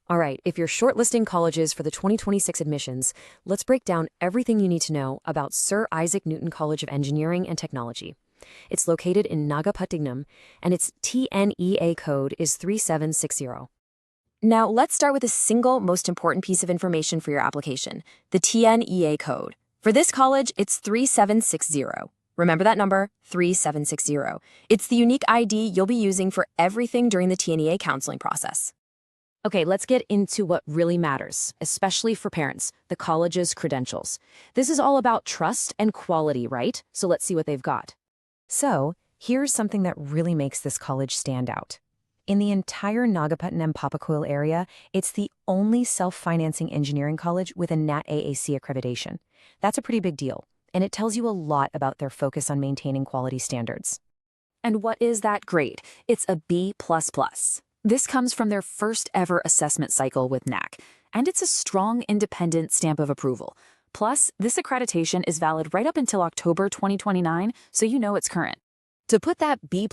All right, if you're shortlisting colleges for the 2026 admissions, let's break down everything you need to know about Sir Isaac Newton College of Engineering and Technology. It's located in Nagapattinam, and its TNEA code is 3760. Now, let's start with the single most important piece of information for your application, the TNEA code. For this college, it's 3760. Remember that number, 3760. It's the unique ID you'll be using for everything during the TNEA counseling process. Okay, let's get into what really matters, especially for parents, the college's credentials. This is all about trust and quality, right? So let's see what they've got. So, here's something that really makes this college stand out. In the entire Nagapattinam Papaquil area, it's the only self-financing engineering college with a NAAC accreditation. That's a pretty big deal, and it tells you a lot about their focus on maintaining quality standards. And what is that grade? It's a B++. This comes from their first ever assessment cycle with NAAC, and it's a strong independent stamp of approval. Plus, this accreditation is valid right up until October 2029, so you know it's current. To put that B++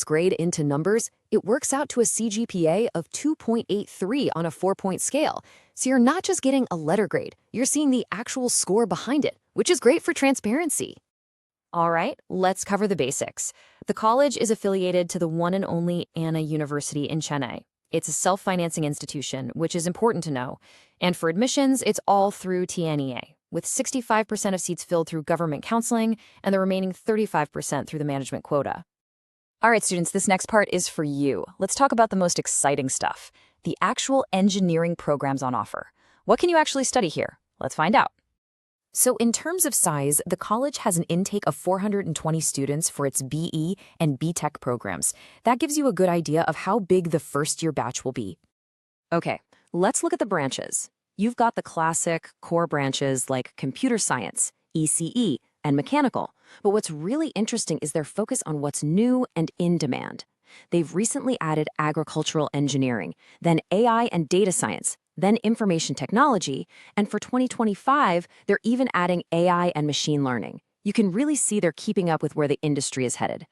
grade into numbers, it works out to a CGPA of 2.83 on a 4-point scale. So you're not just getting a letter grade, you're seeing the actual score behind it, which is great for transparency. All right, let's cover the basics. The college is affiliated to the one and only Anna University in Chennai. It's a self-financing institution, which is important to know. And for admissions, it's all through TNEA, with 65% of seats filled through government counseling and the remaining 35% through the management quota. All right, students, this next part is for you. Let's talk about the most exciting stuff, the actual engineering programs on offer. What can you actually study here? Let's find out. So in terms of size, the college has an intake of 420 students for its BE and BTech programs. That gives you a good idea of how big the first-year batch will be. Okay, let's look at the branches. You've got the classic core branches like computer science, ECE, and mechanical. But what's really interesting is their focus on what's new and in demand. They've recently added agricultural engineering, then AI and data science, then information technology, and for 2025, they're even adding AI and machine learning. You can really see they're keeping up with where the industry is headed.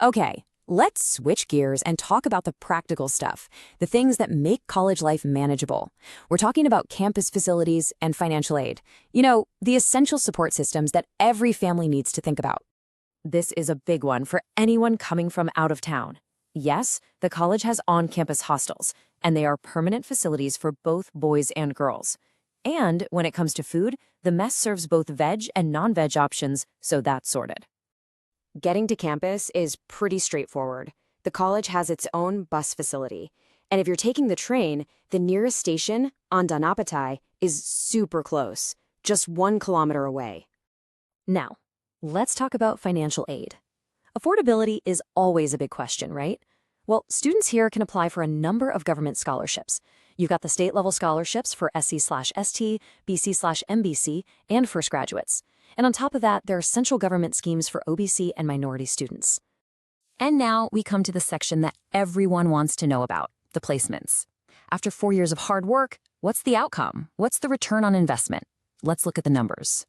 Okay, let's switch gears and talk about the practical stuff, the things that make college life manageable. We're talking about campus facilities and financial aid. You know, the essential support systems that every family needs to think about. This is a big one for anyone coming from out of town. Yes, the college has on-campus hostels, and they are permanent facilities for both boys and girls. And when it comes to food, the mess serves both veg and non-veg options, so that's sorted. Getting to campus is pretty straightforward. The college has its own bus facility. And if you're taking the train, the nearest station, Andhanapettai, is super close, just 1 kilometer away. Now, let's talk about financial aid. Affordability is always a big question, right? Well, students here can apply for a number of government scholarships. You've got the state-level scholarships for SC/ST, BC/MBC, and first graduates. And on top of that, there are central government schemes for OBC and minority students. And now we come to the section that everyone wants to know about, the placements. After 4 years of hard work, what's the outcome? What's the return on investment? Let's look at the numbers.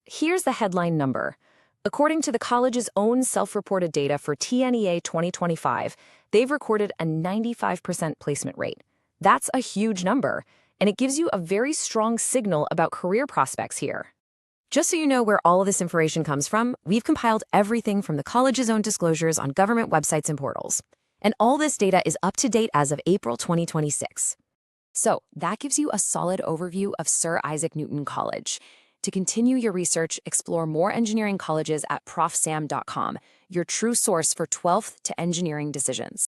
Here's the headline number. According to the college's own self-reported data for TNEA 2025, they've recorded a 95% placement rate. That's a huge number, and it gives you a very strong signal about career prospects here. Just so you know where all of this information comes from, we've compiled everything from the college's own disclosures on government websites and portals. And all this data is up to date as of April 2026. So that gives you a solid overview of Sir Isaac Newton College. To continue your research, explore more engineering colleges at profsam.com, your true source for 12th to engineering decisions.